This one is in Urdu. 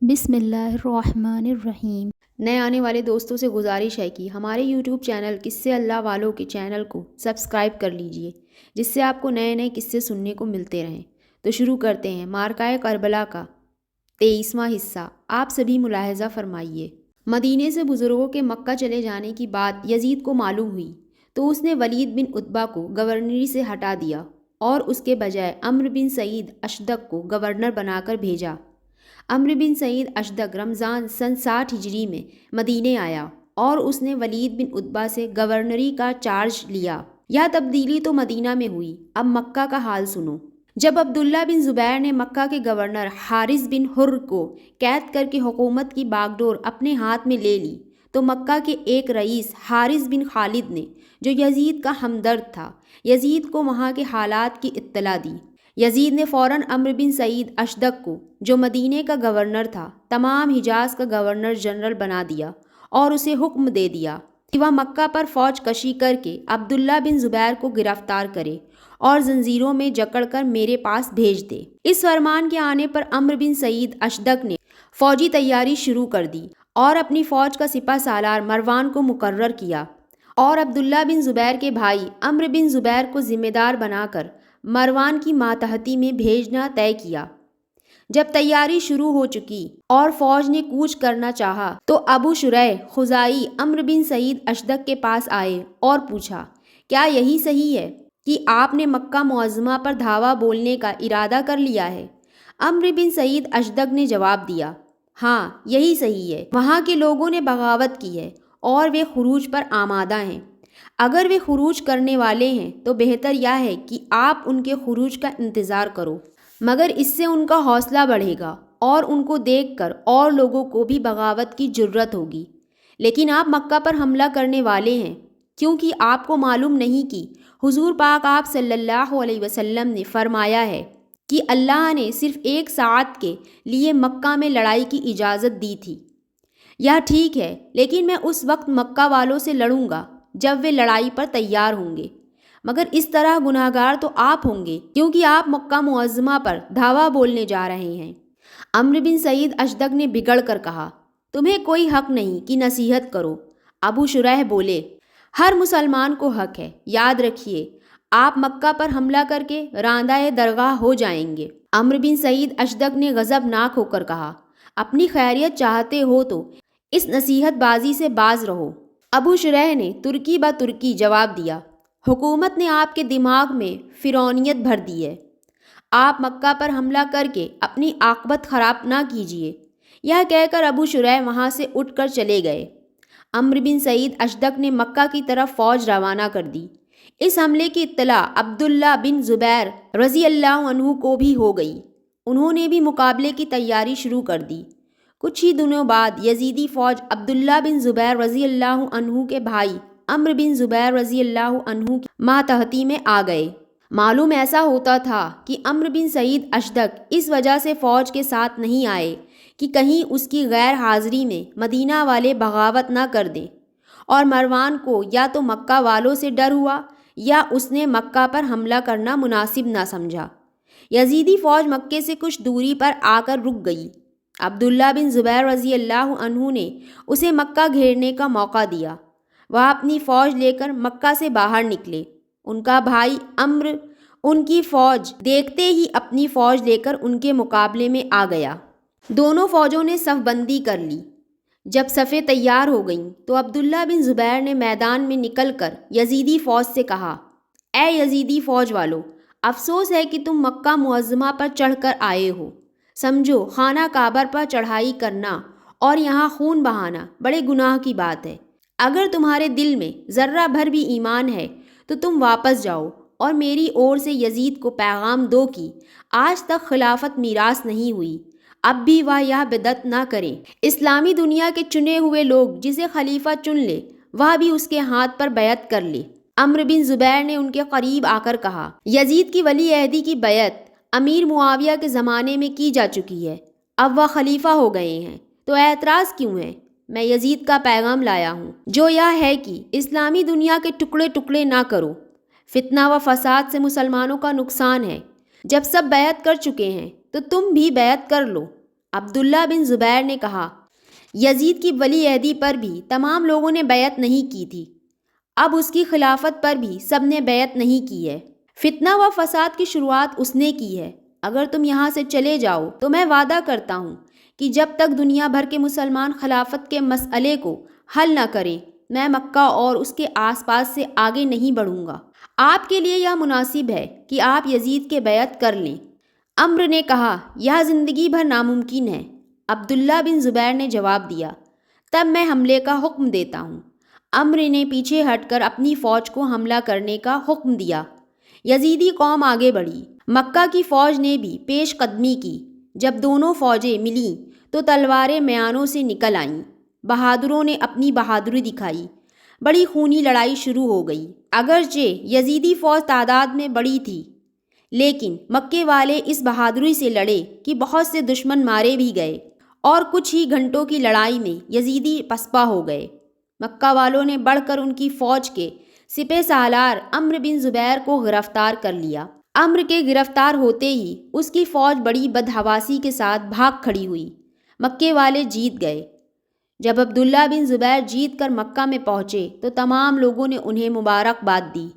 بسم اللہ الرحمن الرحیم۔ نئے آنے والے دوستوں سے گزارش ہے کہ ہمارے یوٹیوب چینل قصے اللہ والوں کے چینل کو سبسکرائب کر لیجئے، جس سے آپ کو نئے نئے قصے سننے کو ملتے رہیں۔ تو شروع کرتے ہیں معرکہ کربلا کا 23واں حصہ۔ آپ سبھی ملاحظہ فرمائیے۔ مدینے سے بزرگوں کے مکہ چلے جانے کی بات یزید کو معلوم ہوئی تو اس نے ولید بن عتبہ کو گورنری سے ہٹا دیا اور اس کے بجائے عمرو بن سعید اشدق کو گورنر بنا کر بھیجا۔ عمرو بن سعید اشدق رمضان سن 60 ہجری میں مدینے آیا اور اس نے ولید بن عتبہ سے گورنری کا چارج لیا۔ یہ تبدیلی تو مدینہ میں ہوئی، اب مکہ کا حال سنو۔ جب عبداللہ بن زبیر نے مکہ کے گورنر حارث بن حر کو قید کر کے حکومت کی باگڈور اپنے ہاتھ میں لے لی تو مکہ کے ایک رئیس حارث بن خالد نے، جو یزید کا ہمدرد تھا، یزید کو وہاں کے حالات کی اطلاع دی۔ یزید نے فوراً عمرو بن سعید اشدق کو، جو مدینے کا گورنر تھا، تمام حجاز کا گورنر جنرل بنا دیا اور اسے حکم دے دیا کہ وہ مکہ پر فوج کشی کر کے عبداللہ بن زبیر کو گرفتار کرے اور زنجیروں میں جکڑ کر میرے پاس بھیج دے۔ اس فرمان کے آنے پر عمرو بن سعید اشدق نے فوجی تیاری شروع کر دی اور اپنی فوج کا سپہ سالار مروان کو مقرر کیا اور عبداللہ بن زبیر کے بھائی عمرو بن زبیر کو ذمہ دار بنا کر مروان کی ماتحتی میں بھیجنا طے کیا۔ جب تیاری شروع ہو چکی اور فوج نے کوچ کرنا چاہا تو ابو شریح خزاعی عمرو بن سعید اشدق کے پاس آئے اور پوچھا، کیا یہی صحیح ہے کہ آپ نے مکہ معظمہ پر دھاوا بولنے کا ارادہ کر لیا ہے؟ عمرو بن سعید اشدق نے جواب دیا، ہاں یہی صحیح ہے، وہاں کے لوگوں نے بغاوت کی ہے اور وہ خروج پر آمادہ ہیں۔ اگر وہ خروج کرنے والے ہیں تو بہتر یہ ہے کہ آپ ان کے خروج کا انتظار کرو، مگر اس سے ان کا حوصلہ بڑھے گا اور ان کو دیکھ کر اور لوگوں کو بھی بغاوت کی جرأت ہوگی۔ لیکن آپ مکہ پر حملہ کرنے والے ہیں، کیونکہ آپ کو معلوم نہیں کہ حضور پاک آپ صلی اللہ علیہ وسلم نے فرمایا ہے کہ اللہ نے صرف 1 ساعت کے لیے مکہ میں لڑائی کی اجازت دی تھی۔ یہ ٹھیک ہے، لیکن میں اس وقت مکہ والوں سے لڑوں گا جب وہ لڑائی پر تیار ہوں گے، مگر اس طرح گناہگار تو آپ ہوں گے کیونکہ آپ مکہ معظمہ پر دھاوا بولنے جا رہے ہیں۔ عمرو بن سعید اشدق نے بگڑ کر کہا، تمہیں کوئی حق نہیں کہ نصیحت کرو۔ ابو شریح بولے، ہر مسلمان کو حق ہے، یاد رکھیے آپ مکہ پر حملہ کر کے راندہ درگاہ ہو جائیں گے۔ عمرو بن سعید اشدق نے غضبناک ہو کر کہا، اپنی خیریت چاہتے ہو تو اس نصیحت بازی سے باز رہو۔ ابو شریح نے ترکی با ترکی جواب دیا، حکومت نے آپ کے دماغ میں فرعونیت بھر دی ہے، آپ مکہ پر حملہ کر کے اپنی عاقبت خراب نہ کیجیے۔ یہ کہہ کر ابو شریح وہاں سے اٹھ کر چلے گئے۔ عمرو بن سعید اشدق نے مکہ کی طرف فوج روانہ کر دی۔ اس حملے کی اطلاع عبداللہ بن زبیر رضی اللہ عنہ کو بھی ہو گئی، انہوں نے بھی مقابلے کی تیاری شروع کر دی۔ کچھ ہی دنوں بعد یزیدی فوج عبداللہ بن زبیر رضی اللہ عنہ کے بھائی عمرو بن زبیر رضی اللہ عنہ کی ماتحتی میں آ گئے۔ معلوم ایسا ہوتا تھا کہ عمرو بن سعید اشدق اس وجہ سے فوج کے ساتھ نہیں آئے کہ کہیں اس کی غیر حاضری میں مدینہ والے بغاوت نہ کر دیں، اور مروان کو یا تو مکہ والوں سے ڈر ہوا یا اس نے مکہ پر حملہ کرنا مناسب نہ سمجھا۔ یزیدی فوج مکے سے کچھ دوری پر آ کر رک گئی۔ عبداللہ بن زبیر رضی اللہ عنہ نے اسے مکہ گھیرنے کا موقع دیا۔ وہ اپنی فوج لے کر مکہ سے باہر نکلے۔ ان کا بھائی عمرو ان کی فوج دیکھتے ہی اپنی فوج لے کر ان کے مقابلے میں آ گیا۔ دونوں فوجوں نے صف بندی کر لی۔ جب صفیں تیار ہو گئیں تو عبداللہ بن زبیر نے میدان میں نکل کر یزیدی فوج سے کہا، اے یزیدی فوج والو، افسوس ہے کہ تم مکہ معظمہ پر چڑھ کر آئے ہو۔ سمجھو خانہ کعبہ پر چڑھائی کرنا اور یہاں خون بہانا بڑے گناہ کی بات ہے۔ اگر تمہارے دل میں ذرہ بھر بھی ایمان ہے تو تم واپس جاؤ اور میری اور سے یزید کو پیغام دو کہ آج تک خلافت میراث نہیں ہوئی، اب بھی وہ یہ بدعت نہ کریں۔ اسلامی دنیا کے چنے ہوئے لوگ جسے خلیفہ چن لے وہ بھی اس کے ہاتھ پر بیعت کر لے۔ عمرو بن زبیر نے ان کے قریب آ کر کہا، یزید کی ولی عہدی کی بیعت امیر معاویہ کے زمانے میں کی جا چکی ہے، اب وہ خلیفہ ہو گئے ہیں تو اعتراض کیوں ہے؟ میں یزید کا پیغام لایا ہوں جو یہ ہے کہ اسلامی دنیا کے ٹکڑے ٹکڑے نہ کرو، فتنہ و فساد سے مسلمانوں کا نقصان ہے۔ جب سب بیعت کر چکے ہیں تو تم بھی بیعت کر لو۔ عبداللہ بن زبیر نے کہا، یزید کی ولی عہدی پر بھی تمام لوگوں نے بیعت نہیں کی تھی، اب اس کی خلافت پر بھی سب نے بیعت نہیں کی ہے۔ فتنہ و فساد کی شروعات اس نے کی ہے۔ اگر تم یہاں سے چلے جاؤ تو میں وعدہ کرتا ہوں کہ جب تک دنیا بھر کے مسلمان خلافت کے مسئلے کو حل نہ کریں، میں مکہ اور اس کے آس پاس سے آگے نہیں بڑھوں گا۔ آپ کے لیے یہ مناسب ہے کہ آپ یزید کے بیعت کر لیں۔ عمرو نے کہا، یہ زندگی بھر ناممکن ہے۔ عبداللہ بن زبیر نے جواب دیا، تب میں حملے کا حکم دیتا ہوں۔ عمرو نے پیچھے ہٹ کر اپنی فوج کو حملہ کرنے کا حکم دیا۔ یزیدی قوم آگے بڑھی۔ مکہ کی فوج نے بھی پیش قدمی کی۔ جب دونوں فوجیں ملیں تو تلواریں میانوں سے نکل آئیں۔ بہادروں نے اپنی بہادری دکھائی۔ بڑی خونی لڑائی شروع ہو گئی۔ اگرچہ یزیدی فوج تعداد میں بڑی تھی، لیکن مکے والے اس بہادری سے لڑے کہ بہت سے دشمن مارے بھی گئے اور کچھ ہی گھنٹوں کی لڑائی میں یزیدی پسپا ہو گئے۔ مکہ والوں نے بڑھ کر ان کی فوج کے سپہ سالار عمرو بن زبیر کو گرفتار کر لیا۔ عمرو کے گرفتار ہوتے ہی اس کی فوج بڑی بدحواسی کے ساتھ بھاگ کھڑی ہوئی۔ مکے والے جیت گئے۔ جب عبداللہ بن زبیر جیت کر مکہ میں پہنچے تو تمام لوگوں نے انہیں مبارکباد دی۔